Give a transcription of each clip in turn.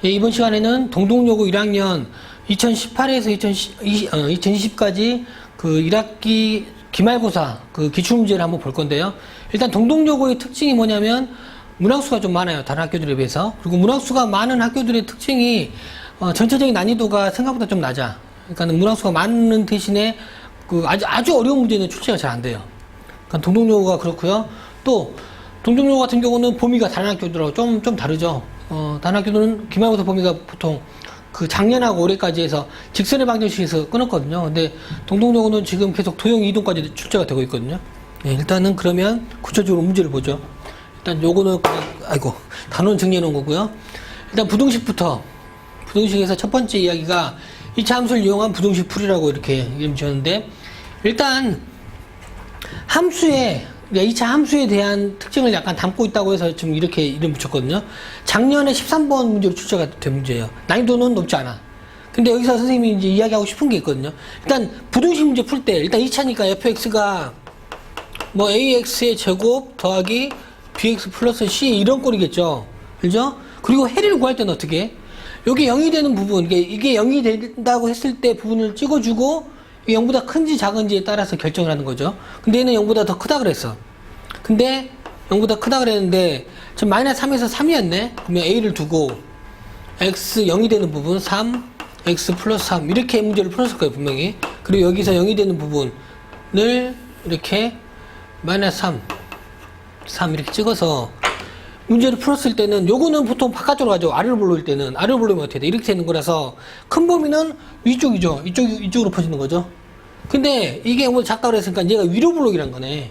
예, 이번 시간에는 동동여고 1학년 2018에서 2020까지 그 1학기 기말고사 그 기출문제를 한번 볼 건데요. 일단 동동여고의 특징이 뭐냐면 문항수가 좀 많아요. 다른 학교들에 비해서. 그리고 문항수가 많은 학교들의 특징이 전체적인 난이도가 생각보다 좀 낮아. 그러니까 문항수가 많은 대신에 그 아주 어려운 문제는 출제가 잘 안 돼요. 그러니까 동동여고가 그렇고요. 또 동동여고 같은 경우는 범위가 다른 학교들하고 좀 다르죠. 다른 학교들은 기말고사 범위가 보통 그 작년하고 올해까지 해서 직선의 방정식에서 끊었거든요. 근데 동동여고는 지금 계속 도형 이동까지 출제가 되고 있거든요. 네, 일단은 그러면 구체적으로 문제를 보죠. 일단 요거는 그냥, 단원 정리해 놓은 거고요. 일단 부등식부터. 부등식에서 첫 번째 이야기가 2차 함수를 이용한 부등식 풀이라고 이렇게 이름 지었는데, 일단 함수에 2차 함수에 대한 특징을 약간 담고 있다고 해서 지금 이렇게 이름 붙였거든요. 작년에 13번 문제로 출제가 된 문제예요. 난이도는 높지 않아. 근데 여기서 선생님이 이제 이야기하고 싶은 게 있거든요. 일단 부등식 문제 풀 때 일단 2차니까 fx가 뭐 ax의 제곱 더하기 bx 플러스 c 이런 꼴이겠죠. 그죠? 그리고 해를 구할 때는 어떻게? 여기 0이 되는 부분, 이게 0이 된다고 했을 때 부분을 찍어주고 0보다 큰지 작은지에 따라서 결정을 하는 거죠. 근데 얘는 0보다 더 크다 그랬어. 근데 0보다 크다 그랬는데 지금 마이너스 3에서 3이었네. 그러면 a를 두고 x 0이 되는 부분 3, x 플러스 3 이렇게 문제를 풀었을 거예요, 분명히. 그리고 여기서 0이 되는 부분을 이렇게 마이너스 3 이렇게 찍어서 문제를 풀었을 때는 요거는 보통 바깥쪽으로 가죠. 아래로 볼로일 때는. 아래로 볼로이면 어떻게 돼? 이렇게 되는 거라서 큰 범위는 위쪽이죠. 이쪽으로 퍼지는 거죠. 근데 이게 뭐 작다고 그랬으니까 얘가 위로 볼록이란 거네.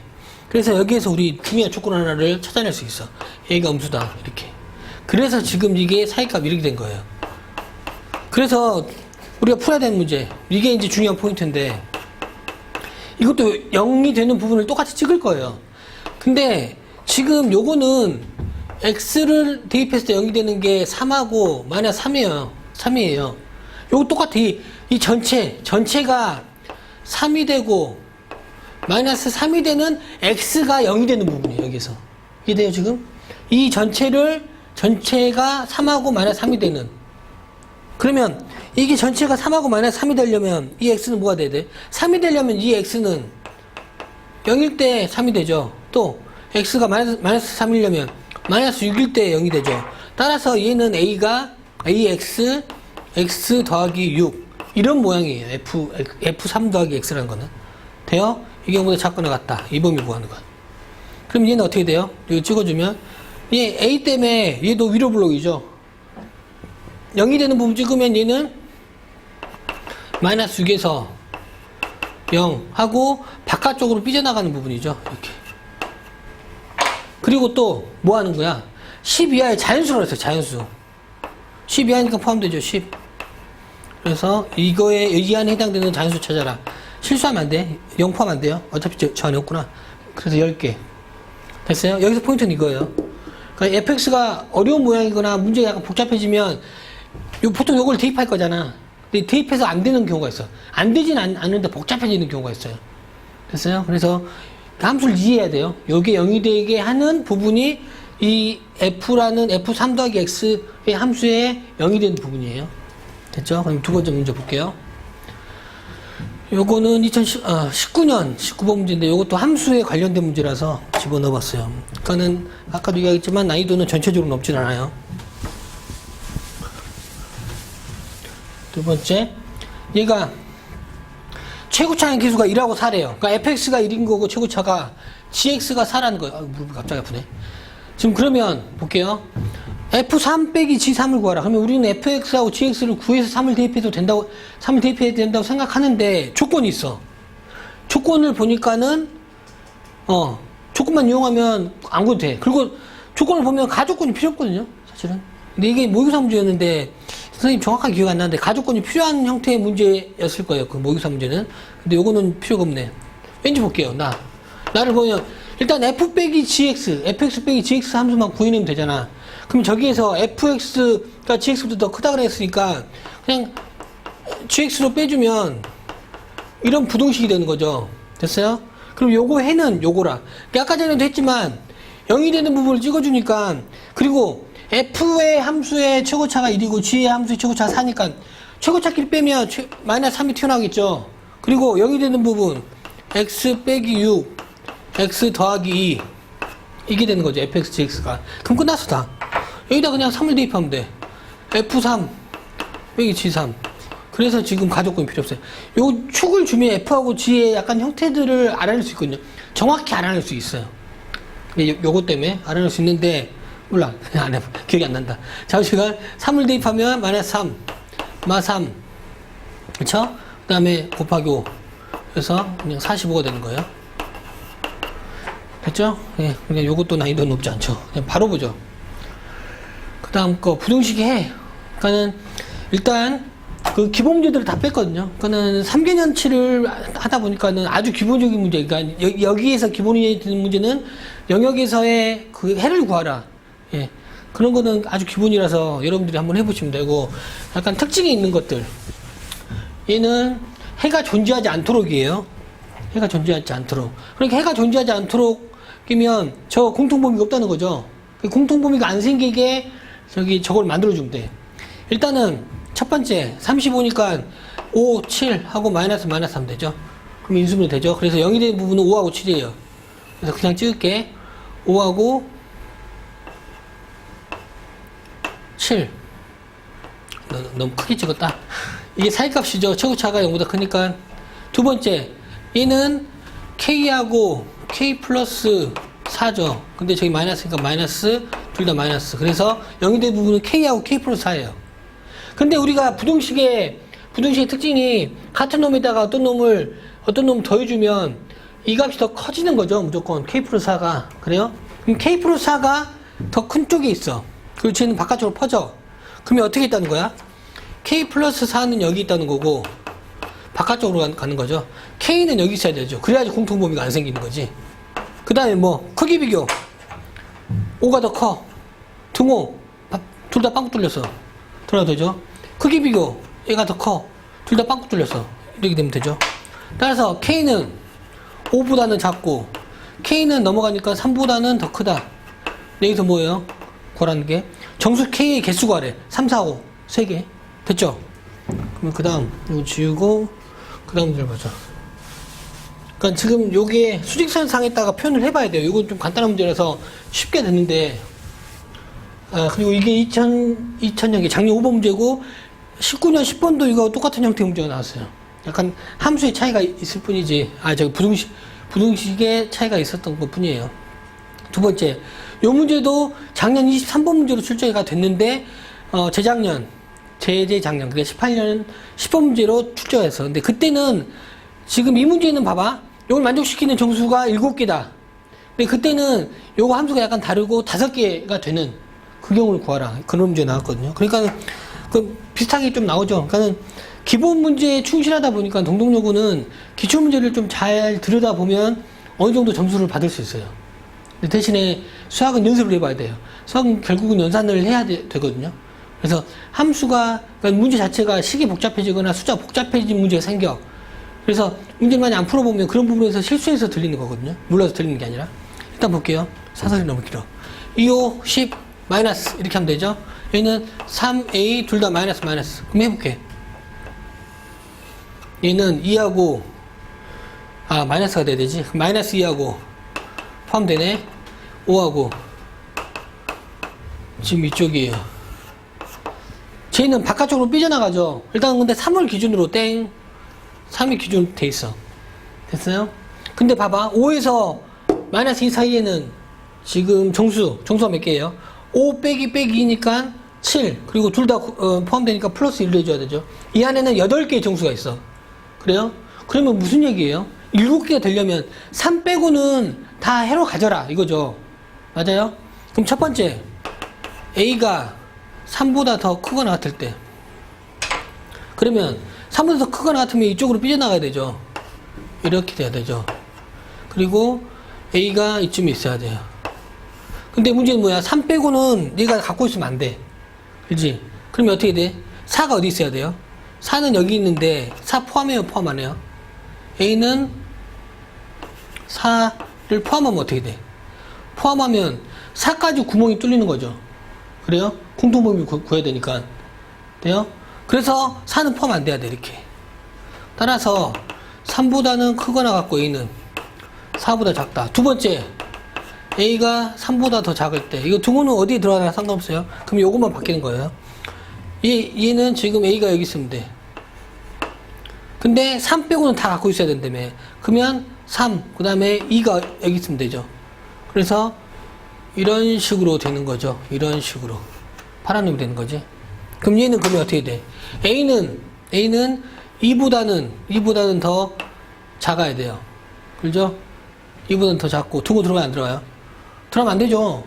그래서 여기에서 우리 중요한 조건 하나를 찾아낼 수 있어. 얘가 음수다. 이렇게. 그래서 지금 이게 사이값 이렇게 된 거예요. 그래서 우리가 풀어야 되는 문제. 이게 이제 중요한 포인트인데 이것도 0이 되는 부분을 똑같이 찍을 거예요. 근데 지금 요거는 x를 대입했을 때 0이 되는 게 3하고 마이너스 3이에요. 요거 똑같아. 이 전체가 3이 되고 마이너스 3이 되는 x가 0이 되는 부분이에요. 여기서. 이해돼요 지금? 이 전체가 3하고 마이너스 3이 되는. 그러면 이게 전체가 3하고 마이너스 3이 되려면 이 x는 뭐가 돼야 돼? 3이 되려면 이 x는 0일 때 3이 되죠. 또 x가 마이너스 3이려면 마이너스 6일 때 0이 되죠. 따라서 얘는 ax x 더하기 6 이런 모양이에요. f3 더하기 x라는 거는. 돼요? 이게 뭐보다 작거나 같다. 이 범위 구하는 거. 그럼 얘는 어떻게 돼요? 이거 찍어주면 얘 a 때문에 얘도 위로 블록이죠. 0이 되는 부분 찍으면 얘는 마이너스 6에서 0 하고 바깥쪽으로 삐져나가는 부분이죠. 이렇게. 그리고 또 뭐 하는 거야? 10 이하의 자연수라고 했어요. 자연수. 10 이하니까 포함되죠. 10. 그래서 이거에 이 안에 해당되는 자연수 찾아라. 실수하면 안 돼. 0 포함 안 돼요. 어차피 저 안에 없구나. 그래서 10개. 됐어요? 여기서 포인트는 이거예요. 그러니까 fx가 어려운 모양이거나 문제가 약간 복잡해지면 보통 요걸 대입할 거잖아. 근데 대입해서 안 되는 경우가 있어. 안 되진 않는데 복잡해지는 경우가 있어요. 됐어요? 그래서 함수를 이해해야 돼요. 요게 0이 되게 하는 부분이 이 f라는 f3 더하기 x의 함수의 0이 되는 부분이에요. 됐죠? 그럼 두 번째 문제 볼게요. 요거는 2019년 19번 문제인데 요것도 함수에 관련된 문제라서 집어넣어 봤어요. 그러니까는 아까도 얘기했지만 난이도는 전체적으로 높진 않아요. 두 번째, 얘가 최고차의 기수가 1하고 4래요. 그러니까 fx가 1인 거고 최고차가 gx가 4라는 거예요. 무릎이 갑자기 아프네. 지금 그러면 볼게요. f3 빼기 g3을 구하라. 그러면 우리는 fx하고 gx를 구해서 3을 대입해도 된다고, 3을 대입해야 된다고 생각하는데 조건이 있어. 조건을 보니까는 조건만 이용하면 안 구해도 돼. 그리고 조건을 보면 가조건이 필요 없거든요. 사실은. 근데 이게 모의고사 문제였는데 선생님 정확하게 기억 안 나는데 가조건이 필요한 형태의 문제였을 거예요. 그 모의고사 문제는. 근데 요거는 필요가 없네. 왠지 볼게요. 나를 보면 일단 f 빼기 gx, fx 빼기 gx 함수만 구해내면 되잖아. 그럼 저기에서 fx가 gx보다 더 크다 그랬으니까 그냥 gx로 빼주면 이런 부등식이 되는 거죠. 됐어요? 그럼 요거 해는 요거라. 아까 전에도 했지만 0이 되는 부분을 찍어주니까, 그리고 F의 함수의 최고차가 1이고 G의 함수의 최고차가 4니까 최고차끼리 빼면 마이너스 3이 튀어나오겠죠. 그리고 0이 되는 부분 x 빼기 6 x 더하기 2 이게 되는 거죠. fx, gx가. 그럼 끝났어 다. 여기다 그냥 3을 대입하면 돼. f3 빼기 g3. 그래서 지금 가족권이 필요 없어요. 요 축을 주면 f하고 g의 약간 형태들을 알아낼 수 있거든요. 정확히 알아낼 수 있어요. 요거 때문에 알아낼 수 있는데 몰라. 안 해. 기억이 안 난다. 자우시간 3을 대입하면 마이너스 3 마 3 그쵸? 그 다음에 곱하기 5 그래서 그냥 45가 되는 거예요. 됐죠? 예, 그냥 요것도 난이도 높지 않죠. 그냥 바로 보죠. 그 다음 거 부등식이 해. 그러니까는 일단 그 기본 문제들을 다 뺐거든요. 그러니까는 3개년치를 하다 보니까는 아주 기본적인 문제. 그러니까 여기에서 기본이 되는 문제는 영역에서의 그 해를 구하라. 예. 그런 거는 아주 기본이라서 여러분들이 한번 해보시면 되고, 약간 특징이 있는 것들. 얘는 해가 존재하지 않도록이에요. 해가 존재하지 않도록. 그러니까 해가 존재하지 않도록이면 저 공통범위가 없다는 거죠. 그 공통범위가 안 생기게 저걸 만들어주면 돼. 일단은 첫 번째 35니까 5, 7 하고 마이너스 3 되죠. 그럼 인수분해 되죠. 그래서 0이 되는 부분은 5하고 7이에요. 그래서 그냥 찍을게. 5하고 7. 너무 크게 찍었다. 이게 사이값이죠. 최고차가 0보다 크니까. 두 번째, 얘는 K하고 K 플러스 4죠. 근데 저기 마이너스니까 마이너스, 둘 다 마이너스. 그래서 0이 된 부분은 K하고 K 플러스 4예요. 근데 우리가 부등식의 특징이 같은 놈에다가 어떤 놈을 더해주면 이 값이 더 커지는 거죠. 무조건 K 플러스 4가. 그래요? 그럼 K 플러스 4가 더 큰 쪽에 있어. 그리고 쟤는 바깥쪽으로 퍼져. 그러면 어떻게 있다는 거야? K 플러스 4는 여기 있다는 거고 바깥쪽으로 가는 거죠. K는 여기 있어야 되죠. 그래야지 공통범위가 안 생기는 거지. 그 다음에 뭐 크기 비교. 5가 더 커. 등호. 둘 다 빵꾸 뚫렸어. 들어도 되죠. 크기 비교. 얘가 더 커. 둘 다 빵꾸 뚫렸어. 이렇게 되면 되죠. 따라서 K는 5보다는 작고 K는 넘어가니까 3보다는 더 크다. 여기서 뭐예요? 구하라는 게 정수 K의 개수 구하래. 3, 4, 5 3개 됐죠? 그러면 그 다음 이거 지우고 그 다음 문제를 보자. 그러니까 지금 요게 수직선상에다가 표현을 해봐야 돼요. 이건 좀 간단한 문제라서 쉽게 됐는데 그리고 이게 2000년에 작년 5번 문제고 19년 10번도 이거 똑같은 형태의 문제가 나왔어요. 약간 함수의 차이가 있을 뿐이지 저기 부등식의 차이가 있었던 것 뿐이에요. 두 번째, 요 문제도 작년 23번 문제로 출제가 됐는데 재작년 그러니까 18년 10번 문제로 출제가 했어. 근데 그때는 지금 이 문제는 봐봐. 요걸 만족시키는 정수가 7개다. 근데 그때는 요거 함수가 약간 다르고 5개가 되는 그 경우를 구하라. 그런 문제 나왔거든요. 그러니까 그 비슷하게 좀 나오죠. 그러니까는 기본 문제에 충실하다 보니까 동동요구는 기출 문제를 좀 잘 들여다보면 어느 정도 점수를 받을 수 있어요. 근데 대신에 수학은 연습을 해봐야 돼요. 수학은 결국은 연산을 해야 되거든요. 그래서 함수가, 그러니까 문제 자체가 식이 복잡해지거나 숫자 복잡해진 문제가 생겨. 그래서 문제를 많이 안 풀어보면 그런 부분에서 실수해서 들리는 거거든요. 몰라서 들리는 게 아니라. 일단 볼게요. 사설이 너무 길어. 2, 5, 10, 마이너스. 이렇게 하면 되죠. 얘는 3A 둘 다 마이너스. 그럼 해볼게. 얘는 2하고, 마이너스가 돼야 되지. 마이너스 2하고 포함되네. 5하고. 지금 이쪽이에요. 쟤는 바깥쪽으로 삐져나가죠. 일단 근데 3을 기준으로 3이 기준 돼 있어. 됐어요? 근데 봐봐. 5에서 마이너스 2 사이에는 지금 정수가 몇 개예요? 5 빼기 2니까 7. 그리고 둘 다 포함되니까 플러스 1로 해줘야 되죠. 이 안에는 8개의 정수가 있어. 그래요? 그러면 무슨 얘기예요? 7개가 되려면 3 빼고는 다 해로 가져라. 이거죠. 맞아요? 그럼 첫 번째. A가 3보다 더 크거나 같을 때. 그러면 3보다 더 크거나 같으면 이쪽으로 삐져나가야 되죠. 이렇게 돼야 되죠. 그리고 A가 이쯤에 있어야 돼요. 근데 문제는 뭐야? 3 빼고는 얘가 갖고 있으면 안 돼. 그렇지? 그러면 어떻게 돼? 4가 어디 있어야 돼요? 4는 여기 있는데 4 포함해요? 포함 안 해요? A는 4를 포함하면 어떻게 돼? 포함하면 4까지 구멍이 뚫리는 거죠. 그래요? 공통범위 구해야 되니까. 돼요? 그래서 4는 포함 안 돼야 돼, 이렇게. 따라서 3보다는 크거나 같고 A는 4보다 작다. 두 번째, A가 3보다 더 작을 때. 이거 등호는 어디에 들어가나 상관없어요. 그럼 요것만 바뀌는 거예요. 얘는 지금 A가 여기 있으면 돼. 근데 3 빼고는 다 갖고 있어야 된다며. 그러면 3, 그 다음에 2가 여기 있으면 되죠. 그래서 이런 식으로 되는 거죠. 이런 식으로. 파란 놈이 되는 거지. 그럼 얘는 그러면 어떻게 돼? A는 2보다는 더 작아야 돼요. 그죠? 2보다는 더 작고, 등호 들어가면 안 들어가요? 들어가면 안 되죠.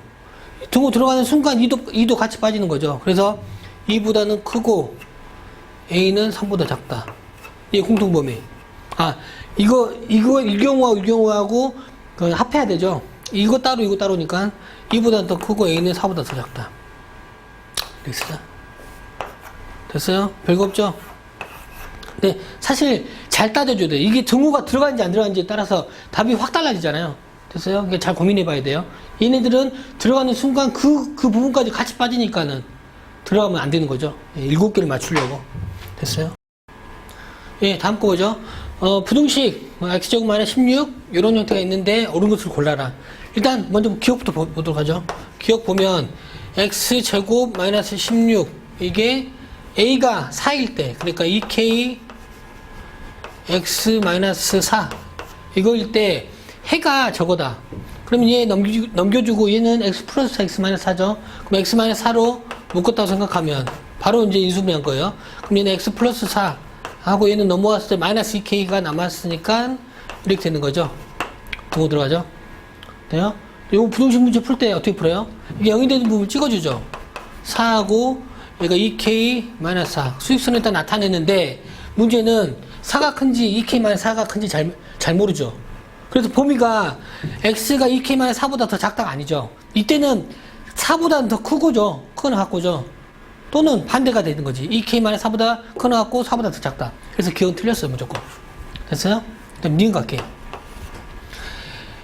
등호 들어가는 순간 2도 같이 빠지는 거죠. 그래서 2보다는 크고, A는 3보다 작다. 이게 공통범위. 아, 이 경우하고, 합해야 되죠. 이거 따로니까, 2보다는 더 크고, A는 4보다 더 작다. 됐어요? 별거 없죠? 네, 사실 잘 따져줘야 돼요. 이게 등호가 들어가는지 안 들어가는지에 따라서 답이 확 달라지잖아요. 됐어요? 그러니까 잘 고민해 봐야 돼요. 얘네들은 들어가는 순간 그 부분까지 같이 빠지니까는 들어가면 안 되는 거죠. 7개를 맞추려고. 됐어요? 예, 다음 거 보죠. 부등식, x제곱 마이너스 16, 이런 형태가 있는데, 옳은 것을 골라라. 일단, 먼저 기억부터 보도록 하죠. 기억 보면, x제곱 마이너스 16, 이게 a가 4일 때, 그러니까 2k x 마이너스 4, 이거일 때, 해가 저거다. 그러면 얘 넘겨주고, 얘는 x 플러스 x 마이너스 4죠. 그럼 x 마이너스 4로 묶었다고 생각하면, 바로 이제 인수분해한 거예요. 그럼 얘는 x 플러스 4, 하고 얘는 넘어왔을 때 마이너스 2k가 남았으니까 이렇게 되는 거죠. 등호 들어가죠. 돼요? 요거 부등식 문제 풀 때 어떻게 풀어요? 이게 0이 되는 부분을 찍어주죠. 4하고 얘가 2k 마이너스 4 수직선을 일단 나타냈는데 문제는 4가 큰지 2k 마이너스 4가 큰지 잘 모르죠. 그래서 범위가 x가 2k 마이너스 4보다 더 작다가 아니죠. 이때는 4보다는 더 크고죠. 크거나 같고죠. 또는 반대가 되는 거지. 2k-4보다 크거나 같고 4보다 더 작다. 그래서 기억은 틀렸어요, 무조건. 됐어요? 그럼 니은 갈게.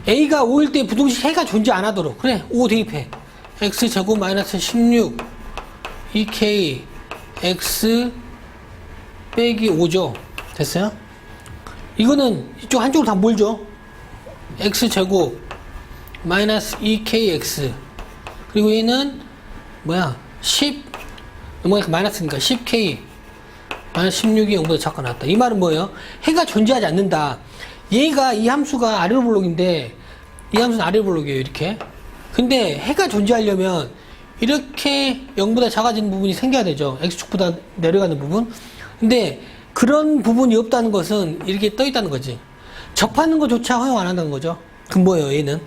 A가 5일 때 부등식 해가 존재 안 하도록. 그래, 5 대입해. x제곱 마이너스 16, 2k, x 빼기 5죠. 됐어요? 이거는 이쪽 한쪽으로 다 몰죠. x제곱 마이너스 2kx. 그리고 얘는 뭐야? 10 넘어가니까 마이너스니까 10k 마이너스 16이 0보다 작고 나왔다. 이 말은 뭐예요? 해가 존재하지 않는다. 얘가 이 함수가 아래로 볼록인데 이 함수는 아래로 볼록이에요. 이렇게. 근데 해가 존재하려면 이렇게 0보다 작아지는 부분이 생겨야 되죠. x축보다 내려가는 부분. 근데 그런 부분이 없다는 것은 이렇게 떠 있다는 거지. 접하는 것조차 허용 안 한다는 거죠. 그럼 뭐예요? 얘는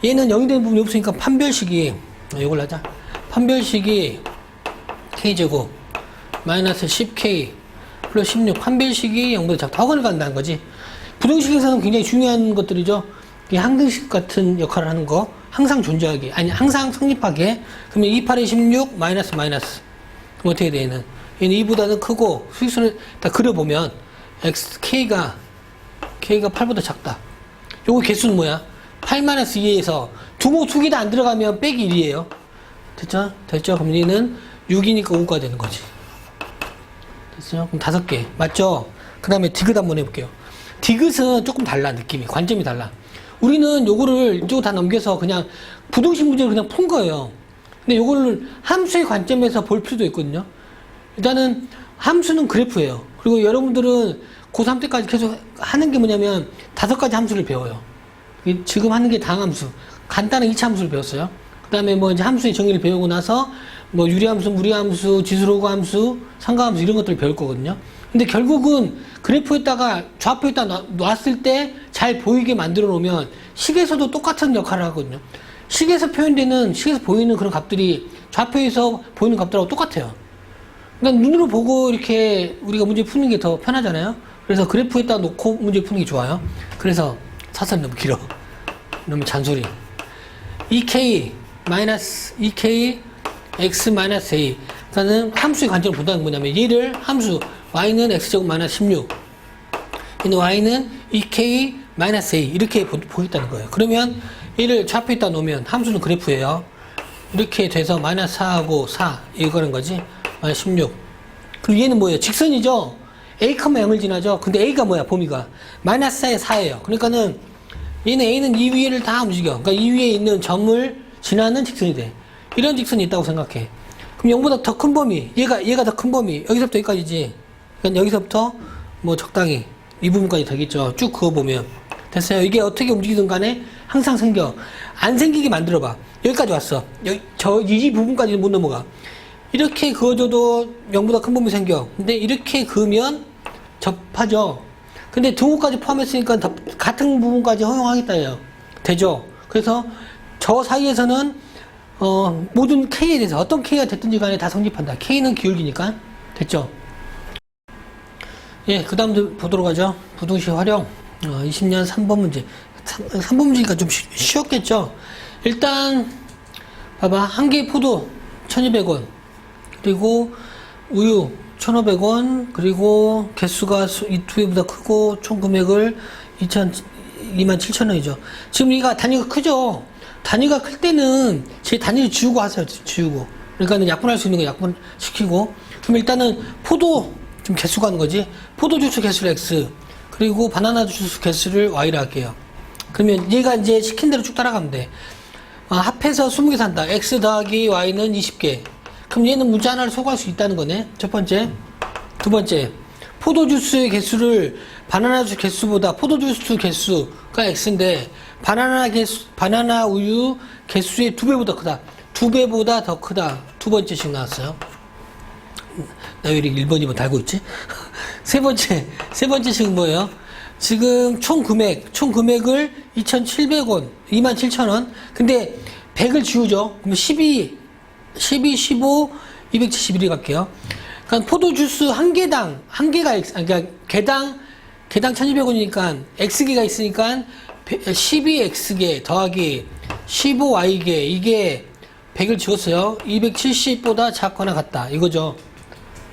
0이 되는 부분이 없으니까 판별식이 이걸 하자. 판별식이 k제곱 마이너스 10k 플러스 16 판별식이 0보다 작다. 확언을 간다는 거지. 부등식에서는 굉장히 중요한 것들이죠. 이 항등식 같은 역할을 하는 거. 항상 존재하게. 아니, 항상 성립하게. 그러면 2, 8에 16 마이너스. 그럼 어떻게 돼, 얘는? 얘는 2보다는 크고 수직선을 다 그려보면 k가 8보다 작다. 요거 개수는 뭐야? 8 마이너스 2에서 두모 두 개 다 안 들어가면 빼기 1이에요. 됐죠? 그럼 얘는 6이니까 5가 되는 거지. 됐어요? 그럼 5개. 맞죠? 그 다음에 디귿 한번 해볼게요. 디귿은 조금 달라, 느낌이. 관점이 달라. 우리는 요거를 이쪽으로 다 넘겨서 그냥 부등식 문제를 그냥 푼 거예요. 근데 요거를 함수의 관점에서 볼 필요도 있거든요. 일단은 함수는 그래프예요. 그리고 여러분들은 고3 때까지 계속 하는 게 뭐냐면 5가지 함수를 배워요. 지금 하는 게 다항함수. 간단한 2차 함수를 배웠어요. 그 다음에 뭐 이제 함수의 정의를 배우고 나서 뭐 유리함수, 무리함수, 지수로그함수, 상가함수 이런 것들을 배울 거거든요. 근데 결국은 그래프에다가 좌표에다 놨을 때 잘 보이게 만들어 놓으면 식에서도 똑같은 역할을 하거든요. 식에서 보이는 그런 값들이 좌표에서 보이는 값들하고 똑같아요. 그러니까 눈으로 보고 이렇게 우리가 문제 푸는 게 더 편하잖아요. 그래서 그래프에다 놓고 문제 푸는 게 좋아요. 그래서 사설이 너무 길어. 너무 잔소리. 2k x 마이너스 a. 그러니까는 함수의 관점을 본다는 게 뭐냐면 얘를 함수 y는 x제곱 마이너스 16, 얘는 y는 2k 마이너스 a 이렇게 보겠다는 거예요. 그러면 얘를 좌표에다 놓으면 함수는 그래프예요. 이렇게 돼서 마이너스 4하고 4 이거는 거지. 마이너스 16. 그리고 얘는 뭐예요? 직선이죠. A, 0을 지나죠. 근데 A가 뭐야? 범위가 마이너스 4에 4예요. 그러니까는 얘는 A는 이 위를 다 움직여. 그러니까 이 위에 있는 점을 지나는 직선이 돼. 이런 직선이 있다고 생각해. 그럼 0보다 더 큰 범위, 얘가 더 큰 범위, 여기서부터 여기까지지. 그러니까 여기서부터 뭐 적당히 이 부분까지 되겠죠. 쭉 그어보면. 됐어요. 이게 어떻게 움직이든 간에 항상 생겨. 안 생기게 만들어봐. 여기까지 왔어. 이 부분까지는 못 넘어가. 이렇게 그어줘도 0보다 큰 범위 생겨. 근데 이렇게 그으면 접하죠. 근데 등호까지 포함했으니까 같은 부분까지 허용하겠다예요. 되죠. 그래서 저 사이에서는 모든 K에 대해서 어떤 K가 됐든지 간에 다 성립한다. K는 기울기니까. 됐죠. 예, 그 다음 보도록 하죠. 부등식 활용. 20년 3번 문제. 3번 문제니까 좀 쉬웠겠죠. 일단 봐봐. 한 개의 포도 1200원, 그리고 우유 1500원, 그리고 개수가 이 두 개보다 크고 총 금액을 27,000원이죠. 지금 이가 단위가 크죠. 단위가 클 때는 제 단위를 지우고 하세요. 지우고. 그러니까 약분할 수 있는 거 약분시키고. 그럼 일단은 포도 좀 개수가 하는 거지. 포도 주스 개수를 X, 그리고 바나나 주스 개수를 Y로 할게요. 그러면 얘가 이제 시킨 대로 쭉 따라가면 돼. 합해서 20개 산다. X 더하기 Y는 20개. 그럼 얘는 문자 하나를 소거할 수 있다는 거네. 첫 번째. 두 번째. 포도주스의 개수를 바나나 주스 개수보다 포도주스 개수가 X인데 바나나 우유 개수의 2배보다 크다. 2배보다 더 크다. 두 번째씩 나왔어요. 나 왜 이렇게 1번, 2번 달고 있지? 세 번째식은 뭐예요? 지금 총 금액을 2,700원, 27,000원. 근데 100을 지우죠. 그러면 12, 15, 271이 갈게요. 그러니까 포도주스 한 개가, 그러니까 개당 1,200원이니까 X개가 있으니까 12X개 더하기 15Y개, 이게 100을 지웠어요. 270보다 작거나 같다. 이거죠.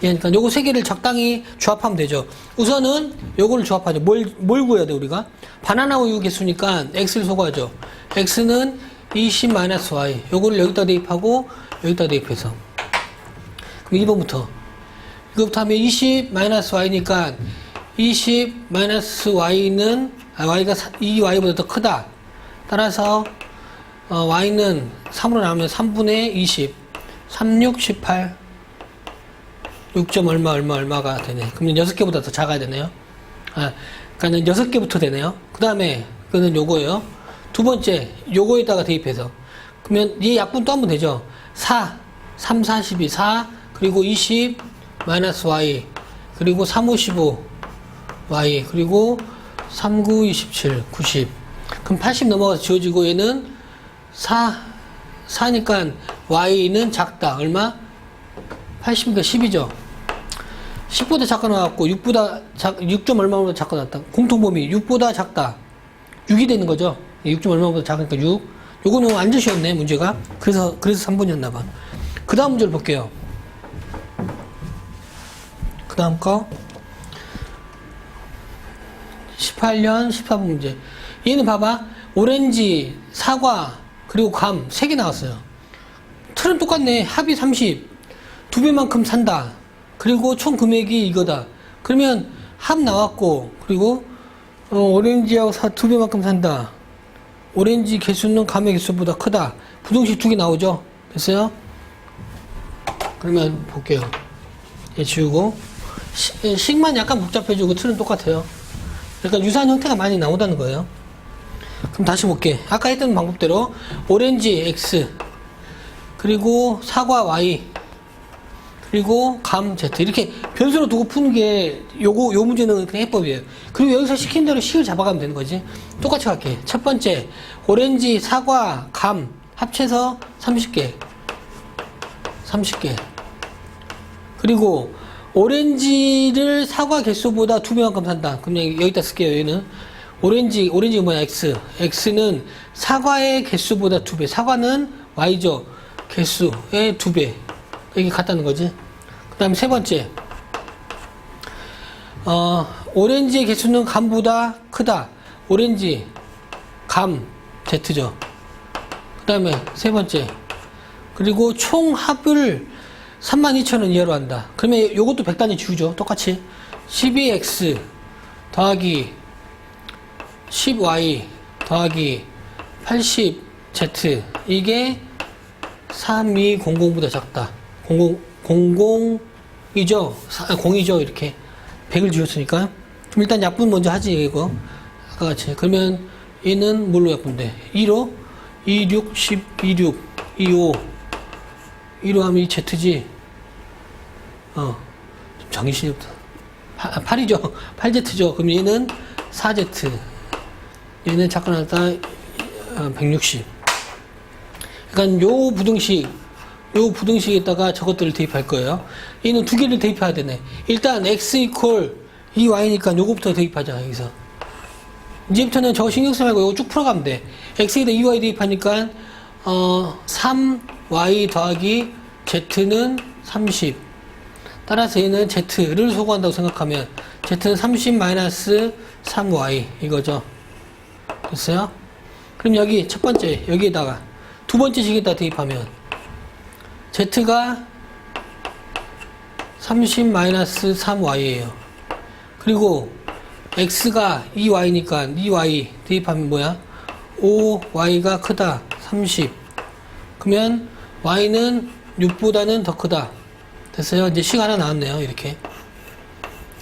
그러니까 요거 세 개를 적당히 조합하면 되죠. 우선은 요거를 조합하죠. 뭘 구해야 돼, 우리가? 바나나 우유 개수니까 X를 소거하죠. X는 20-Y. 요거를 여기다 대입하고, 여기다 대입해서. 그럼 2번부터. 이거부터 하면 20-Y니까 20-Y는, Y가 이 Y보다 더 크다. 따라서, Y는 3으로 나오면 3분의 20. 36, 18. 6점 얼마가 되네. 그러면 6개보다 더 작아야 되네요. 그러니까는 6개부터 되네요. 그 다음에, 그거는 요거예요. 두 번째, 요거에다가 대입해서. 그러면 얘 약분 또 하면 되죠. 4, 3, 4, 12, 4, 그리고 20, 마이너스 Y, 그리고 3, 5, 15, Y, 그리고 3, 9, 27, 90. 그럼 80 넘어가서 지워지고 얘는 4니까 Y는 작다. 얼마? 80이니까 10이죠. 10보다 작가 나왔고 6점 얼마보다 작가 나왔다. 공통범위 6보다 작다. 6이 되는 거죠. 6점 얼마보다 작으니까 6. 요거는 완전 쉬웠네, 문제가. 그래서 3번이었나 봐. 그 다음 문제를 볼게요. 그 다음 거 18년 14번 문제. 얘는 봐봐. 오렌지, 사과, 그리고 감 3개 나왔어요. 틀은 똑같네. 합이 30. 2배만큼 산다. 그리고 총 금액이 이거다. 그러면 합 나왔고, 그리고 오렌지하고 2배만큼 산다. 오렌지 개수는 감의 개수보다 크다. 부등식 2개 나오죠. 됐어요? 그러면 볼게요. 얘 지우고 식만 약간 복잡해지고 틀은 똑같아요. 그러니까 유사한 형태가 많이 나오다는 거예요. 그럼 다시 볼게. 아까 했던 방법대로 오렌지 X, 그리고 사과 Y, 그리고 감 Z, 이렇게 변수로 두고 푸는 게 요 문제는 그냥 해법이에요. 그리고 여기서 시킨 대로 식을 잡아가면 되는 거지. 똑같이 갈게. 첫 번째, 오렌지, 사과, 감 합쳐서 30개. 그리고 오렌지를 사과 개수보다 2배만큼 산다. 그럼 여기다 쓸게요. 얘는 오렌지 뭐야? X는 사과의 개수보다 2배. 사과는 Y죠. 개수의 2배. 이게 같다는 거지. 그 다음에 세 번째, 오렌지의 개수는 감보다 크다. 오렌지, 감, Z죠. 그 다음에 세 번째, 그리고 총 합을 32,000원 이하로 한다. 그러면 요것도 100단위 지우죠. 똑같이 12x 더하기 10y 더하기 80z 이게 3200보다 작다. 00이죠. 0이죠. 이렇게 100을 지웠으니까. 그럼 일단 약분 먼저 하지 이거. 아까 같이. 그러면 얘는 뭘로 약분돼? 2로 26, 10, 26, 25 2로 하면 이 Z지. 좀 정신이 없다. 8이죠. 8Z죠. 그럼 얘는 4Z. 얘는 잠깐 하다 160. 그러니까 요 부등식에다가 저것들을 대입할 거예요. 얘는 두 개를 대입해야 되네. 일단 x 이퀄 2y니까 요거부터 대입하자. 여기서 이제부터는 저거 신경 쓰지 말고 요거 쭉 풀어가면 돼. x에다 2y 대입하니까 3y 더하기 z는 30. 따라서 얘는 z를 소거한다고 생각하면 z는 30 마이너스 3y 이거죠. 됐어요? 그럼 여기 첫 번째 여기에다가 두 번째 식에다 대입하면 z가 30 마이너스 3y예요. 그리고 x가 2y니까 2y 대입하면 뭐야? 5y가 크다. 30. 그러면 y는 6보다는 더 크다. 됐어요? 이제 식 하나 나왔네요. 이렇게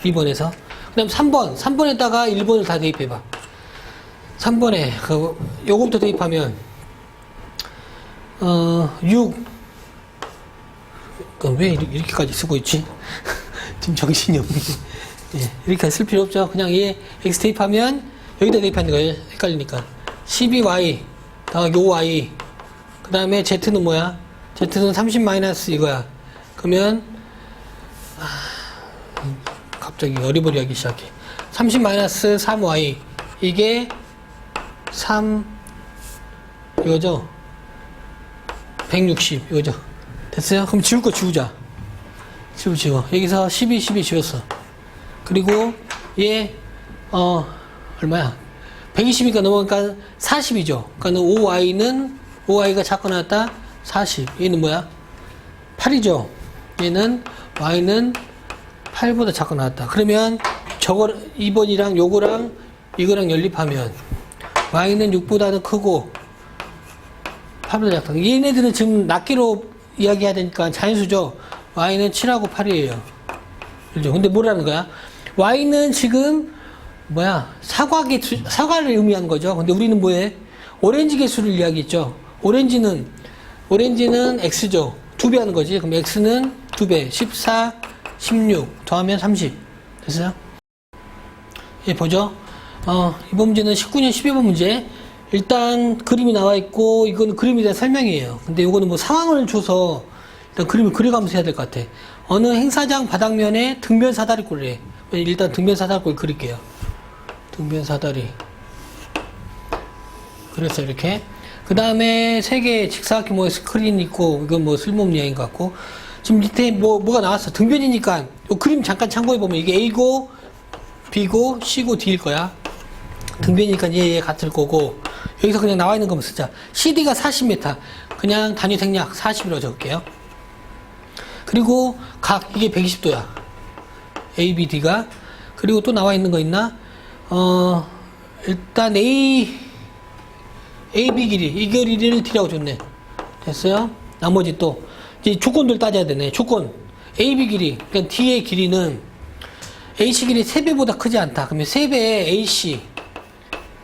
2번에서. 그 다음 3번 3번에다가 1번을 다 대입해봐. 3번에 요거부터 대입하면 6 그럼 왜 이렇게까지 쓰고 있지? 지금 정신이 없네. 예, 이렇게 쓸 필요 없죠. 그냥 얘 x 대입하면 여기다 대입하는 거예요. 헷갈리니까 12y 더하기 5y 그 다음에 z는 뭐야? z는 30 마이너스 이거야. 그러면 갑자기 어리버리하기 시작해. 30 마이너스 3y 이게 3 이거죠? 160 이거죠? 됐어요? 그럼 지울 거 지우자. 지워. 여기서 12 지웠어. 그리고 얘 얼마야? 120이니까 넘어가니까 40이죠. 그러니까 5y가 작고 나왔다 40. 얘는 뭐야? 8이죠. 얘는 y는 8보다 작고 나왔다. 그러면 저거 2번이랑 요거랑 이거랑 연립하면 y는 6보다는 크고 8보다 작다. 얘네들은 지금 낱개로 이야기해야 되니까 자연수죠. y는 7하고 8이에요. 그죠? 근데 뭐라는 거야? y는 지금 뭐야? 사과를 의미하는 거죠. 근데 우리는 뭐해? 오렌지 개수를 이야기했죠. 오렌지는 x죠. 2배 하는 거지. 그럼 x는 2배. 14, 16 더하면 30. 됐어요? 예, 보죠. 이번 문제는 19년 12번 문제. 일단 그림이 나와 있고 이거는 그림에 대한 설명이에요. 근데 이거는 뭐 상황을 줘서 일단 그림을 그려가면서 해야 될 것 같아. 어느 행사장 바닥면에 등변 사다리꼴이래. 일단 등변 사다리꼴 그릴게요. 등변 사다리. 그래서 이렇게. 그 다음에 세 개의 직사각형 스크린 있고 이건 뭐 쓸모없는 이야기인 것 같고. 지금 밑에 뭐가 나왔어. 등변이니까 요 그림 잠깐 참고해보면 이게 A고 B고 C고 D일 거야. 등변이니까 얘 같을 거고 여기서 그냥 나와 있는 것만 쓰자. CD가 40m. 그냥 단위 생략 40이라고 적을게요. 그리고 각 이게 120도야. ABD가. 그리고 또 나와 있는 거 있나? 일단 AB 길이 이 길이를 D라고 줬네. 됐어요? 나머지 또 이제 조건들 따져야 되네. 조건 AB 길이 그러니까 D의 길이는 AC 길이 3배보다 크지 않다. 그러면 3배의 AC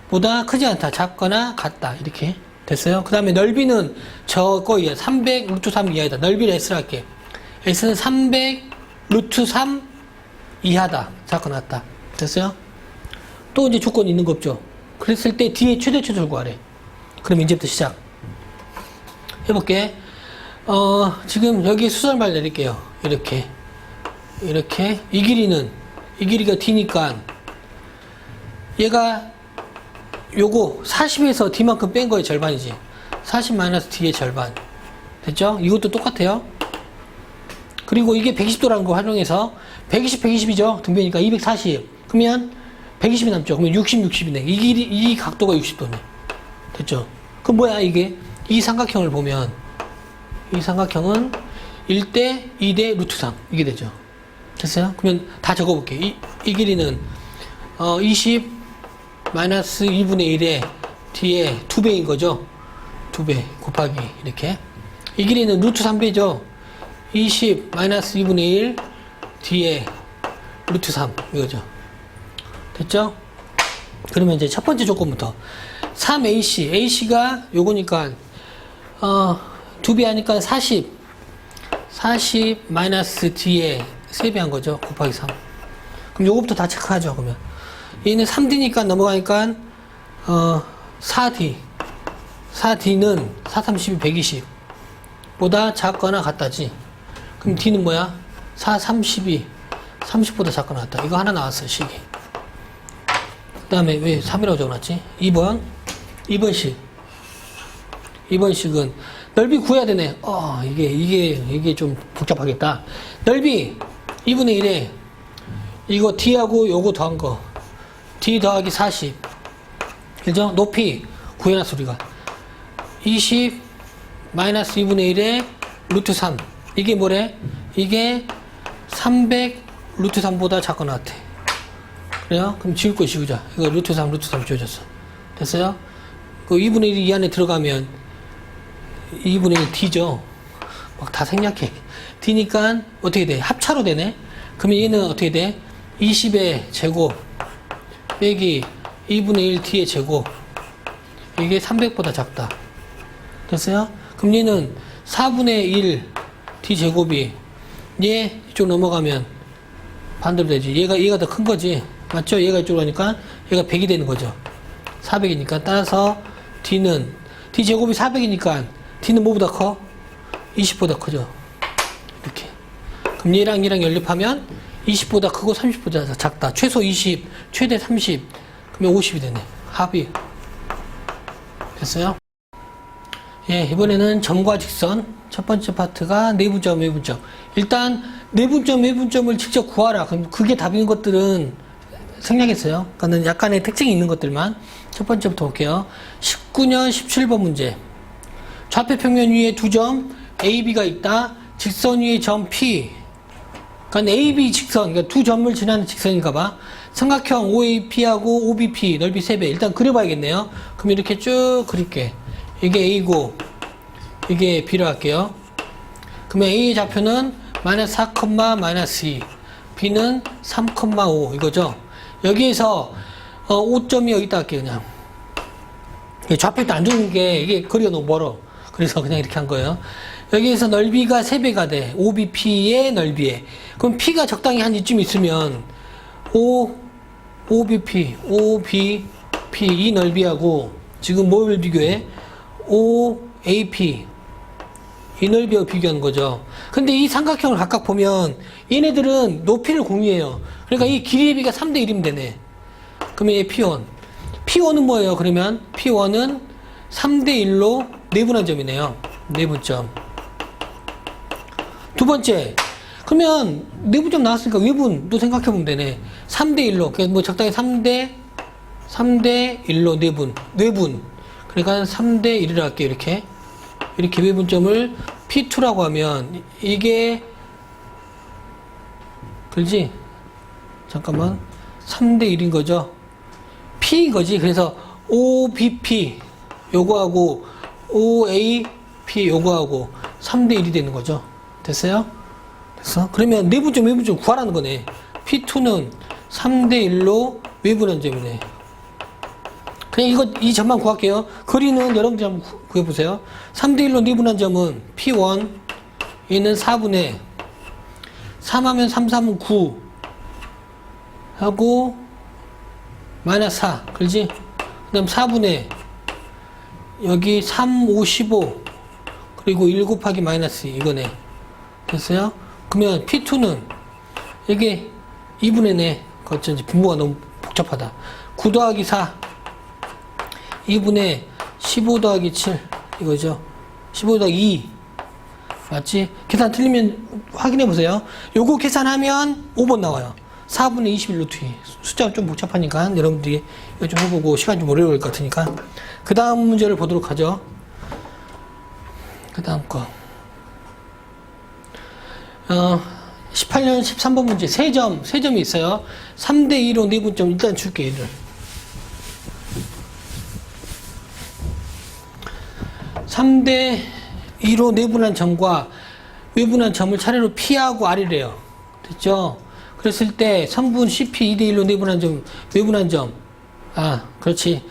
보다 크지 않다. 작거나 같다. 이렇게 됐어요? 그 다음에 넓이는 저거 이하 300 루트 3 이하이다. 넓이를 S로 할게. S는 300 루트 3 이하다. 작거나 같다. 됐어요? 또 이제 조건이 있는 거 없죠? 그랬을 때 D의 최대치를 구하래. 그럼 이제부터 시작. 해볼게. 지금 여기 수설말 내릴게요. 이렇게. 이 길이가 D니까 얘가 요거 40에서 D만큼 뺀 거의 절반이지. 40 마이너스 D의 절반. 됐죠? 이것도 똑같아요. 그리고 이게 120도라는 거 활용해서 120, 120이죠? 등변이니까 240. 그러면 120이 남죠? 그러면 60, 60이네. 이 각도가 60도네. 됐죠? 그럼 뭐야, 이게? 이 삼각형을 보면 이 삼각형은 1대 2대 루트 3 이게 되죠. 됐어요? 그러면 다 적어볼게요. 이 길이는 20 마이너스 2분의 1의 뒤에 2배인 거죠. 2배 곱하기 이렇게. 이 길이는 루트 3배죠. 20 마이너스 2분의 1 뒤에 루트 3 이거죠. 됐죠? 그러면 이제 첫 번째 조건부터 3AC AC가 요거니까 2배 하니까 40 마이너스 D에 3배 한 거죠. 곱하기 3. 그럼 요거부터 다 체크하죠. 그러면 얘는 3D니까 넘어가니까 4D 4D는 4, 32, 120 보다 작거나 같다지. 그럼 D는 뭐야? 4, 32 30보다 작거나 같다. 이거 하나 나왔어요. 식이. 그 다음에 왜 3이라고 적어놨지? 2번식은 넓이 구해야 되네. 이게 좀 복잡하겠다. 넓이 2분의 1에 이거 D하고 요거 더한 거 D 더하기 40 그죠? 높이 구해놨어 우리가 20 마이너스 2분의 1에 루트 3 이게 뭐래? 이게 300 루트 3보다 작거나 같아. 그래요? 그럼 지울 거 지우자. 이거 루트 3 지워졌어. 됐어요? 그 2분의 1이 이 안에 들어가면 2분의 1 D죠. 막 다 생략해. D니까 어떻게 돼? 합차로 되네? 그러면 얘는 어떻게 돼? 20의 제곱 빼기 2분의 1 D의 제곱 이게 300보다 작다. 됐어요? 그럼 얘는 4분의 1 D 제곱이 얘 이쪽 넘어가면 반대로 되지. 얘가 더 큰 거지. 맞죠? 얘가 이쪽으로 가니까 얘가 100이 되는 거죠. 400이니까 따라서 D는 D 제곱이 400이니까 D는 뭐보다 커? 20보다 크죠. 이렇게. 그럼 얘랑 연립하면 20보다 크고 30보다 작다. 최소 20, 최대 30. 그러면 50이 되네. 합이. 됐어요? 예, 이번에는 점과 직선. 첫 번째 파트가 내분점, 외분점. 일단 내분점, 외분점을 직접 구하라. 그럼 그게 답인 것들은 생략했어요. 그러니까는 약간의 특징이 있는 것들만. 첫 번째부터 볼게요. 19년 17번 문제. 좌표 평면 위에 두 점 A, B가 있다. 직선 위에 점 P. 그러니까 A, B 직선, 그러니까 두 점을 지나는 직선인가 봐. 삼각형 OAP하고 OBP 넓이 3배. 일단 그려봐야겠네요. 그럼 이렇게 쭉 그릴게. 이게 A고 이게 B로 할게요. 그러면 A의 좌표는 마이너스 4, 마이너스 2. B는 3,5 이거죠. 여기에서 5점이 여기다 할게요. 그냥 좌표 일단 안 주는 게 이게 거리가 너무 멀어. 그래서 그냥 이렇게 한 거예요. 여기에서 넓이가 3배가 돼. OBP의 넓이에. 그럼 P가 적당히 한 이쯤 있으면 OBP 이 넓이하고 지금 뭘 비교해? OAP 이 넓이하고 비교하는 거죠. 근데 이 삼각형을 각각 보면 얘네들은 높이를 공유해요. 그러니까 이 길이의 비가 3대 1이면 되네. 그러면 얘 P1 P1은 뭐예요? 그러면 P1은 3대 1로 내분한 점이네요. 내분점. 두 번째, 그러면 내분점 나왔으니까 외분도 생각해보면 되네. 3대 1로, 그러니까 뭐 적당히 3대 1로 내분. 그러니까 3대 1이라 할게요. 이렇게 외분점을 P2라고 하면 이게 그렇지? 잠깐만. 3대 1인 거죠. P인 거지. 그래서 OBP 요거하고 OAP 요거하고 3대 1이 되는 거죠. 됐어요? 됐어? 그러면 내분점, 외분점 구하라는 거네. P2는 3대 1로 외분한 점이네. 그냥 이 점만 구할게요. 거리는 여러분들이 한번 구해보세요. 3대 1로 내분한 점은 P1 얘는 4분의 3하면 3, 9 하고 마이너스 4 그렇지? 그 다음 4분의 여기 3, 5, 15 그리고 1 곱하기 마이너스 2 이거네. 됐어요? 그러면 P2는 이게 2분의 4 어쩐지 분모가 너무 복잡하다. 9 더하기 4 2분의 15 더하기 7 이거죠. 15 더하기 2 맞지? 계산 틀리면 확인해 보세요. 요거 계산하면 5번 나와요. 4분의 21루트 2 숫자가 좀 복잡하니까 여러분들이 이거 좀 해보고 시간 좀 오래 걸릴 것 같으니까 그 다음 문제를 보도록 하죠. 그 다음 거 18년 13번 문제 3점이 있어요. 3대2로 내분점 일단 줄게, 얘를. 3대2로 내분한 점과 외분한 점을 차례로 P하고 R이래요. 됐죠? 그랬을 때 선분 CP 2대1로 내분한 점, 외분한 점. 그렇지.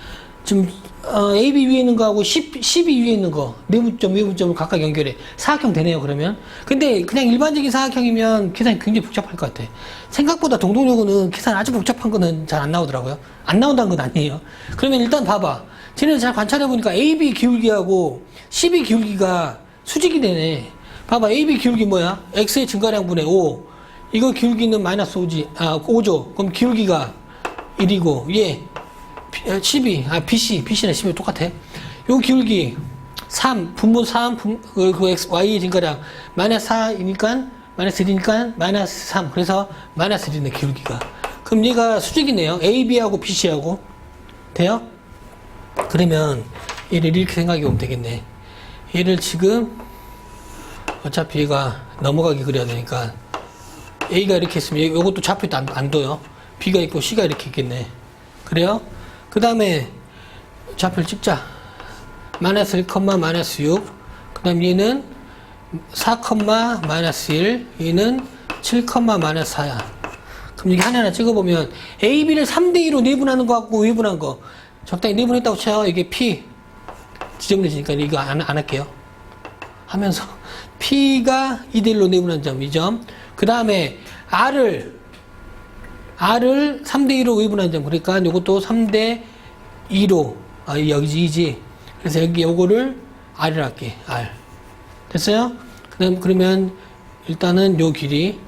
지금 AB 위에 있는 거하고 CB 위에 있는 거 내분점, 외분점을 각각 연결해. 사각형 되네요, 그러면. 근데 그냥 일반적인 사각형이면 계산이 굉장히 복잡할 것 같아. 생각보다 동동요구는 계산 아주 복잡한 거는 잘 안 나오더라고요. 안 나온다는 건 아니에요. 그러면 일단 봐봐. 쟤네들 잘 관찰해보니까 AB 기울기하고 CB 기울기가 수직이 되네. 봐봐. AB 기울기 뭐야? X의 증가량분의 5. 이거 기울기는 마이너스 5죠. 그럼 기울기가 1이고, 얘, CB, BC랑 CB 똑같아. 요 기울기 3, 분모 3, 그 X, Y의 증가량 마이너스 4이니까, 마이너스 1이니까 마이너스 3. 그래서 마이너스 1이네, 기울기가. 그럼 얘가 수직이네요. AB하고 BC하고. 돼요? 그러면 얘를 이렇게 생각해 보면 되겠네. 얘를 지금 어차피 얘가 넘어가게 그려야 되니까 A가 이렇게 있으면 요것도 좌표도 안 둬요. B가 있고 C가 이렇게 있겠네. 그래요? 그 다음에 좌표를 찍자. 마이너스 1, 마이너스 6. 그 다음 얘는 4, 마이너스 1. 얘는 7, 마이너스 4야. 그럼 이게 하나하나 찍어보면 AB를 3대2로 내분하는 거 같고 외분한 거 적당히 내분했다고 쳐요. 이게 P 지저분해지니까 이거 안 할게요. 하면서 P가 2대1로 내분한 점, 이 점. 그 다음에 R을 3대2로 외분한 점. 그러니까 이것도 3대2로, 여기지, 2지. 그래서 여기 요거를 R을 할게, R. 됐어요? 그러면 일단은 요 길이,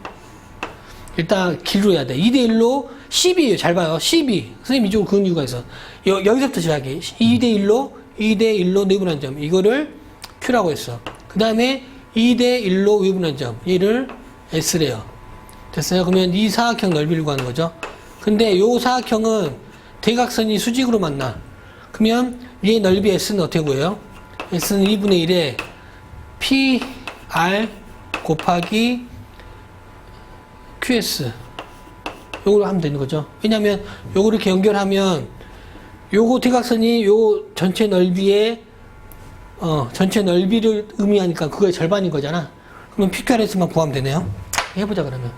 일단 길로 해야 돼. 2대1로 12에요. 잘 봐요. 12. 선생님 이쪽으로 그은 이유가 있어. 여기서부터 시작해. 2대1로 내분한 점. 이거를 Q라고 했어. 그 다음에 2대1로 외분한 점. 얘를 S래요. 됐어요? 그러면 이 사각형 넓이를 구하는 거죠. 근데 요 사각형은 대각선이 수직으로 만나. 그러면 얘 넓이 S는 어떻게 구해요? S는 2분의 1에 PR 곱하기 QS. 요걸 하면 되는 거죠. 왜냐면 요거를 이렇게 연결하면 요거 대각선이 요 전체 넓이의 전체 넓이를 의미하니까 그거의 절반인 거잖아. 그러면 PQRS만 구하면 되네요. 해보자 그러면.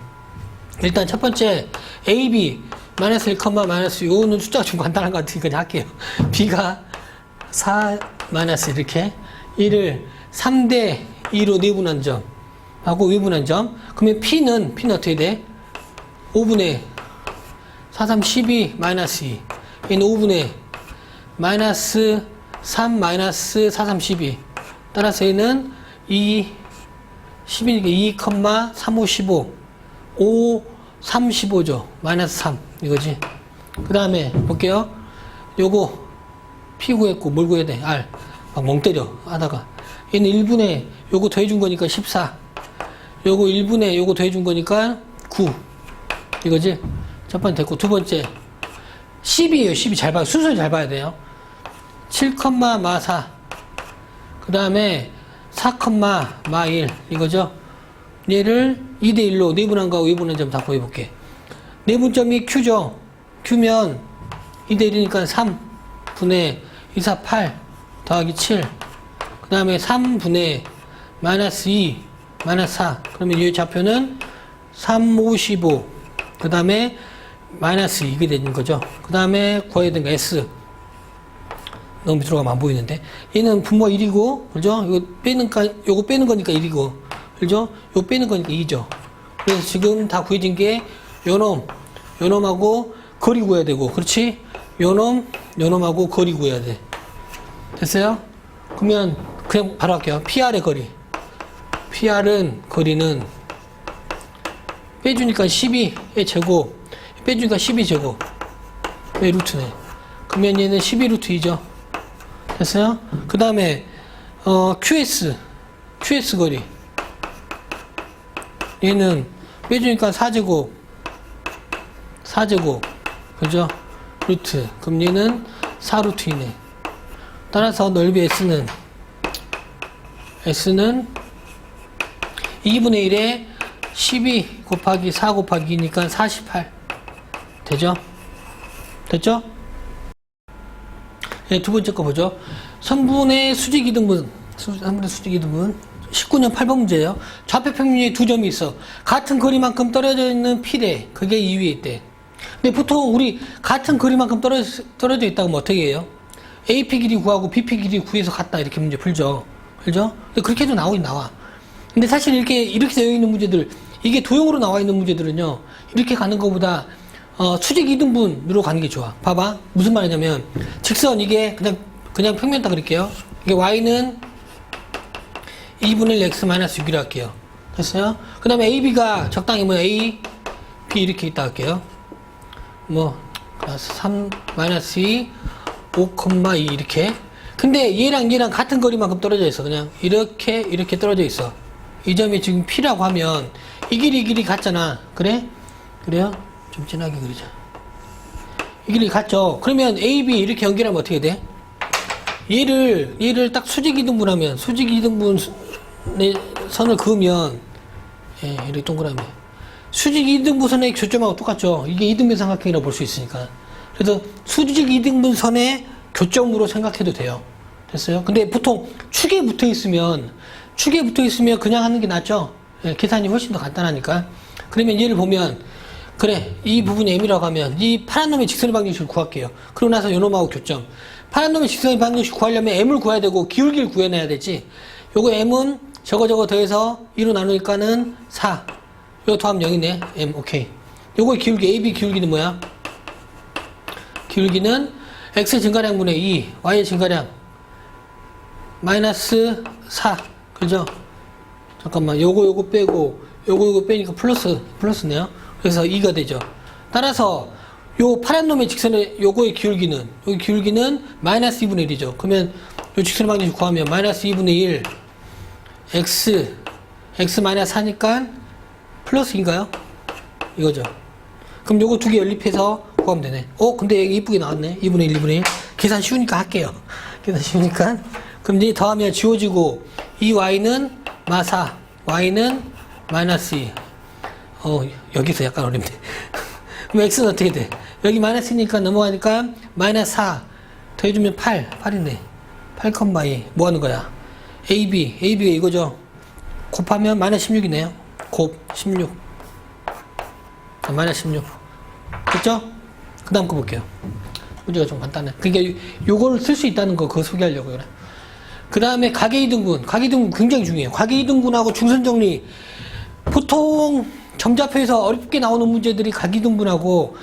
일단 첫 번째 AB 마이너스 1, 마이너스 요거는 숫자가 좀 간단한 것 같으니까 그냥 할게요. B가 4 마이너스 이렇게 1을 3대2로 내분한 점 하고 외분한 점. 그러면 P는 어떻게 돼? 5분의 4, 3, 12 마이너스 2. 얘는 5분의 마이너스 3 마이너스 4, 3, 12. 따라서 얘는 2, 12니까 2, 3, 5, 15. 5, 3, 15죠. 마이너스 3. 이거지. 그 다음에 볼게요. 요거 P 구했고 뭘 구해야 돼? R. 막 멍 때려 하다가. 얘는 1분의 요거 더해준 거니까 14. 요거 1분의 요거 더해준 거니까 9. 이거지? 첫 번째 됐고, 두 번째 12에요. 12 잘 봐요. 순서를 잘 봐야 돼요. 7, 마 4. 그 다음에 4, 마 1. 이거죠? 얘를 2대1로 내분한 거하고 외분한 점 다 구해볼게. 내분점이 Q죠? Q면 2대1이니까 3분의 2, 4, 8 더하기 7. 그 다음에 3분의 마이너스 2, 마이너스 4. 그러면 이 좌표는 3, 5, 15. 그 다음에 마이너스 이게 되는 거죠. 그 다음에 구해야 되는 거 S. 너무 밑으로 가면 안 보이는데. 얘는 분모 1이고, 그죠? 요거 빼는 거니까 1이고, 그죠? 요 빼는 거니까 2죠. 그래서 지금 다 구해진 게 요놈하고 거리 구해야 되고, 그렇지? 요놈하고 거리 구해야 돼. 됐어요? 그러면 그냥 바로 할게요. PR의 거리. PR은 거리는 빼주니까 12의 제곱, 빼주니까 12제곱. 왜 루트네? 그러면 얘는 12루트 2죠. 됐어요? 그 다음에 QS 거리. 얘는 빼주니까 4제곱, 그죠? 루트. 그럼 얘는 4루트 2네. 따라서 넓이 S는 2분의 1에 12 곱하기 4 곱하기 2니까 48 되죠? 됐죠? 네, 두 번째 거 보죠. 성분의 수직이등분 19년 8번 문제예요. 좌표 평면에 두 점이 있어. 같은 거리만큼 떨어져 있는 필에 그게 2위에 있대. 근데 보통 우리 같은 거리만큼 떨어져 있다고 하면 어떻게 해요? AP 길이 구하고 BP 길이 구해서 같다 이렇게 문제 풀죠. 그죠? 근데 그렇게 해도 나오긴 나와. 근데 사실 이렇게 되어 있는 문제들, 이게 도형으로 나와 있는 문제들은요, 이렇게 가는 것보다 수직 이등분으로 가는 게 좋아. 봐봐. 무슨 말이냐면, 직선 이게 그냥 평면 딱 그릴게요. 이게 y는 2분의 1 x 마이너스 6이라 할게요. 됐어요? 그 다음에 AB가 적당히 A, B 이렇게 있다 할게요. 3 마이너스 2, 5,2 이렇게. 근데 얘랑 같은 거리만큼 떨어져 있어. 그냥 이렇게 떨어져 있어. 이 점이 지금 P라고 하면 이 길이 같잖아. 그래? 그래요? 좀 진하게 그리자. 이 길이 같죠? 그러면 AB 이렇게 연결하면 어떻게 돼? 얘를 딱 수직이등분하면, 수직이등분 선을 그으면, 예, 이렇게 동그라미. 수직이등분선의 교점하고 똑같죠? 이게 이등변 삼각형이라고 볼 수 있으니까. 그래서 수직이등분선의 교점으로 생각해도 돼요. 됐어요? 근데 보통 축에 붙어 있으면 그냥 하는 게 낫죠? 예, 계산이 훨씬 더 간단하니까. 그러면 얘를 보면, 그래, 이 부분이 M이라고 하면, 이 파란 놈의 직선의 방정식을 구할게요. 그러고 나서 요 놈하고 교점. 파란 놈의 직선의 방정식 구하려면 M을 구해야 되고, 기울기를 구해내야 되지. 요거 M은 저거 더해서 2로 나누니까는 4. 요거 더하면 0이네. M, 오케이. 요거의 기울기, AB 기울기는 뭐야? 기울기는 X의 증가량분의 2, Y의 증가량, 마이너스 4. 그죠? 잠깐만, 요거 빼고, 요거 빼니까 플러스네요. 그래서 2가 되죠. 따라서, 요 파란 놈의 직선의 요거의 기울기는 마이너스 2분의 1이죠. 그러면 요 직선의 방정식 구하면 마이너스 2분의 1, x 마이너스 4니까 플러스 2인가요? 이거죠. 그럼 요거 두 개 연립해서 구하면 되네. 근데 여기 이쁘게 나왔네. 2분의 1, 2분의 1. 계산 쉬우니까 할게요. 계산 쉬우니까. 그럼 이제 더하면 지워지고, 이 y는 마사, y는 마이너스 2. 여기서 약간 어렵네. 그럼 x는 어떻게 돼? 여기 마이너스니까 넘어가니까 마이너스 4 더해주면 8이네. 8,2. 뭐 하는 거야? AB가 이거죠. 곱하면 마이너스 16이네요. 곱 16. 마이너스 16. 됐죠? 그 다음 거 볼게요. 문제가 좀 간단해. 그러니까 요거를 쓸 수 있다는 거, 그거 소개하려고 그래. 그 다음에 가계이등분 굉장히 중요해요. 가계이등분하고 중선정리. 보통 점자표에서 어렵게 나오는 문제들이 가계이등분하고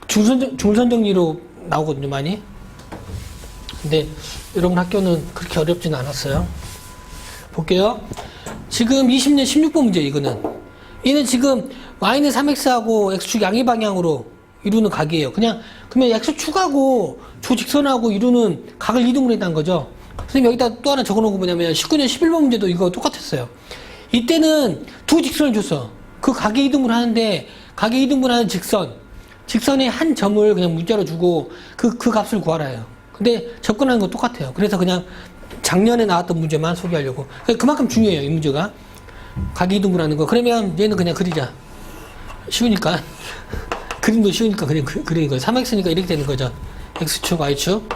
중선정리로 나오거든요, 많이. 근데 여러분 학교는 그렇게 어렵진 않았어요. 볼게요. 지금 20년 16번 문제, 이거는. 얘는 지금 y는 3x하고 x축 양의 방향으로 이루는 각이에요. 그러면 x축하고 조직선하고 이루는 각을 이등분했다는 거죠. 선생님 여기다 또 하나 적어놓은 거 뭐냐면 19년 11번 문제도 이거 똑같았어요. 이때는 두 직선을 줬어. 그 각의 이등분 하는데, 각의 이등분하는 직선의 한 점을 그냥 문자로 주고 그 값을 구하라요. 근데 접근하는 건 똑같아요. 그래서 그냥 작년에 나왔던 문제만 소개하려고. 그만큼 중요해요, 이 문제가. 각의 이등분하는 거. 그러면 얘는 그냥 그리자. 쉬우니까. 그림도 쉬우니까 그냥 그리는 거예요. 3x니까 이렇게 되는 거죠. x축, y축.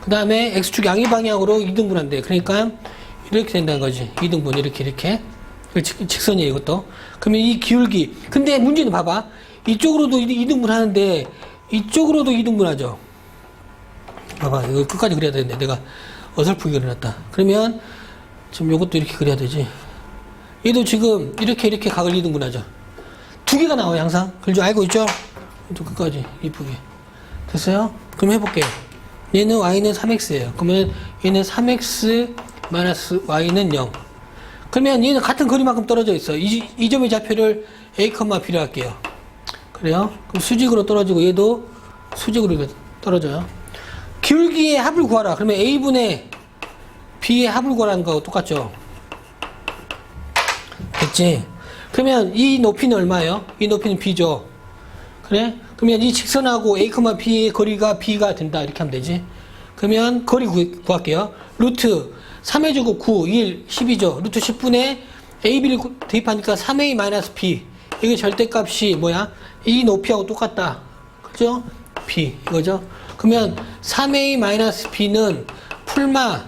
그 다음에 x축 양의 방향으로 이등분한대. 그러니까 이렇게 된다는 거지. 이등분, 이렇게. 직선이에요, 이것도. 그러면 이 기울기. 근데 문제는 봐봐. 이쪽으로도 이등분 하는데, 이쪽으로도 이등분 하죠. 봐봐. 이거 끝까지 그려야 되는데, 내가 어설프게 그려놨다. 그러면, 지금 요것도 이렇게 그려야 되지. 얘도 지금 이렇게 각을 이등분 하죠. 두 개가 나와요, 항상. 그걸 좀 알고 있죠? 또 끝까지. 이쁘게. 됐어요? 그럼 해볼게요. 얘는 y는 3x예요. 그러면 얘는 3x 마이너스 y는 0. 그러면 얘는 같은 거리만큼 떨어져 있어. 이 점의 좌표를 a, b로 할게요. 그래요? 그럼 수직으로 떨어지고 얘도 수직으로 떨어져요. 기울기의 합을 구하라. 그러면 a분의 b의 합을 구하라는 거하고 똑같죠? 됐지? 그러면 이 높이는 얼마예요? 이 높이는 b죠? 그래? 그러면 이 직선하고 a, b의 거리가 b가 된다. 이렇게 하면 되지? 그러면 거리 구할게요. 루트 3의 제곱 9, 1, 12죠. 루트 10분의 A, B를 대입하니까 3A-B. 이게 절대값이 뭐야? 이 높이하고 똑같다. 그죠? B. 이거죠? 그러면 3A-B는 풀마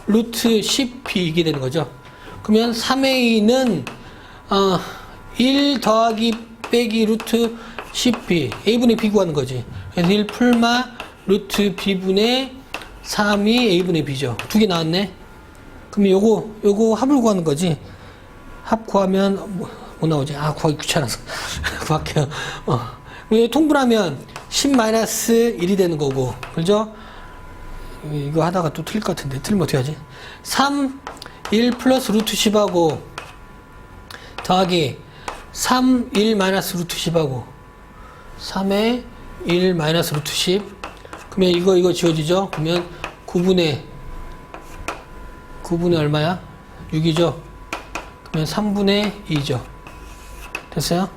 루트 10B 이게 되는 거죠. 그러면 3A는 1 더하기 빼기 루트 10B. A분의 B 구하는 거지. 그래서 1 풀마 루트 B분의 3이 A분의 B죠. 두 개 나왔네. 그러면 요거 합을 구하는 거지. 합 구하면 뭐 나오지? 구하기 귀찮아서 구할게요. 통분하면 10-1이 되는 거고, 그죠? 이거 하다가 또 틀릴 것 같은데 틀리면 어떻게 하지? 3 1 플러스 루트 10하고 더하기 3 1 마이너스 루트 10하고 3에 1 마이너스 루트 10. 그러면 이거 지워지죠? 그러면 9분의 얼마야? 6이죠? 그러면 3분의 2죠. 됐어요?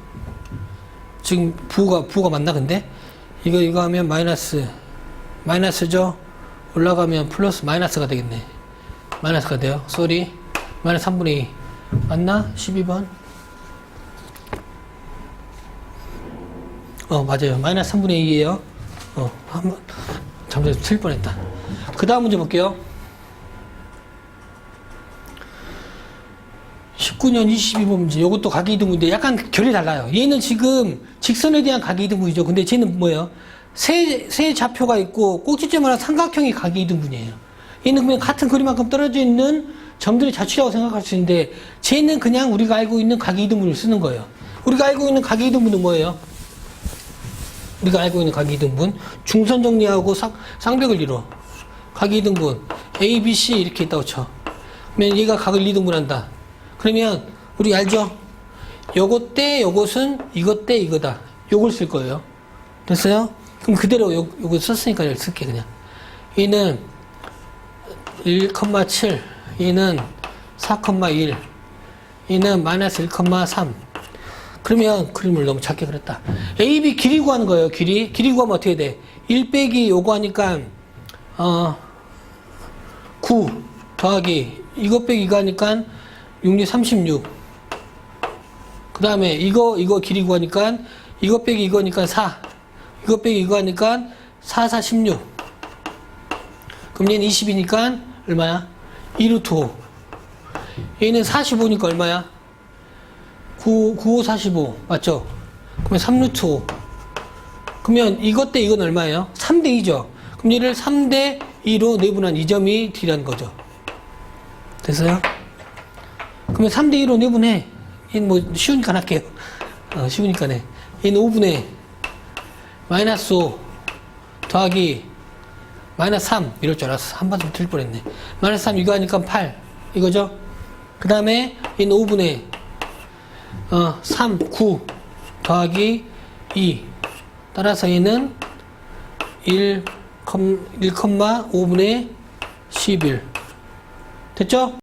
지금 부호가 맞나 근데? 이거 하면 마이너스죠? 올라가면 플러스 마이너스가 되겠네. 마이너스가 돼요. 쏘리. 마이너스 3분의 2. 맞나? 12번. 맞아요. 마이너스 3분의 2에요. 한번 잠시 틀릴 뻔했다. 그 다음 문제 볼게요. 19년 22번 문제. 요것도 가계이등분인데 약간 결이 달라요. 얘는 지금 직선에 대한 가계이등분이죠. 근데 쟤는 뭐예요? 세 좌표가 있고 꼭지점이랑 삼각형이 가계이등분이에요. 얘는 그냥 같은 거리만큼 떨어져 있는 점들의 자취라고 생각할 수 있는데 쟤는 그냥 우리가 알고 있는 가계이등분을 쓰는 거예요. 우리가 알고 있는 가계이등분은 뭐예요? 우리가 알고 있는 가계이등분 중선 정리하고 쌍벽을 이뤄. 가계이등분 A, B, C 이렇게 있다고 쳐. 그러면 얘가 각을 이등분한다. 그러면 우리 알죠? 요것 때 요것은 이것 때 이거다. 요걸 쓸 거예요. 됐어요? 그럼 그대로 요거 썼으니까 여기 쓸게 그냥. 얘는 1,7, 얘는 4,1, 얘는 마이너스 1,3. 그러면 그림을 너무 작게 그렸다. A, B 길이 구하는 거예요. 길이 구하면 어떻게 돼? 1 빼기 요거 하니까 9 더하기 이거 빼기 이거 하니까 6, 6, 36. 그 다음에 이거 길이 구하니까 이거 빼기 이거니까 4. 이거 빼기 이거 하니까 4, 4, 16. 그럼 얘는 20이니까 얼마야? 2루트 5. 얘는 45니까 얼마야? 9, 5, 45. 맞죠? 그러면 3루트 5. 그러면 이것 대 이건 얼마예요? 3대 2죠? 그럼 얘를 3대 2로 내분한 이 점이 D라는 거죠. 됐어요? 그러면 3대 2로 내분해. 얘는 뭐 쉬우니까 할게요. 쉬우니까 해. 얘는 5분의 마이너스 5 더하기 마이너스 3 이럴 줄 알았어. 한 번 좀 틀릴 뻔했네. 마이너스 3 이거 하니까 8 이거죠? 그 다음에 얘는 5분의 3, 9 더하기 2 따라서 얘는 1,5분의 11 됐죠?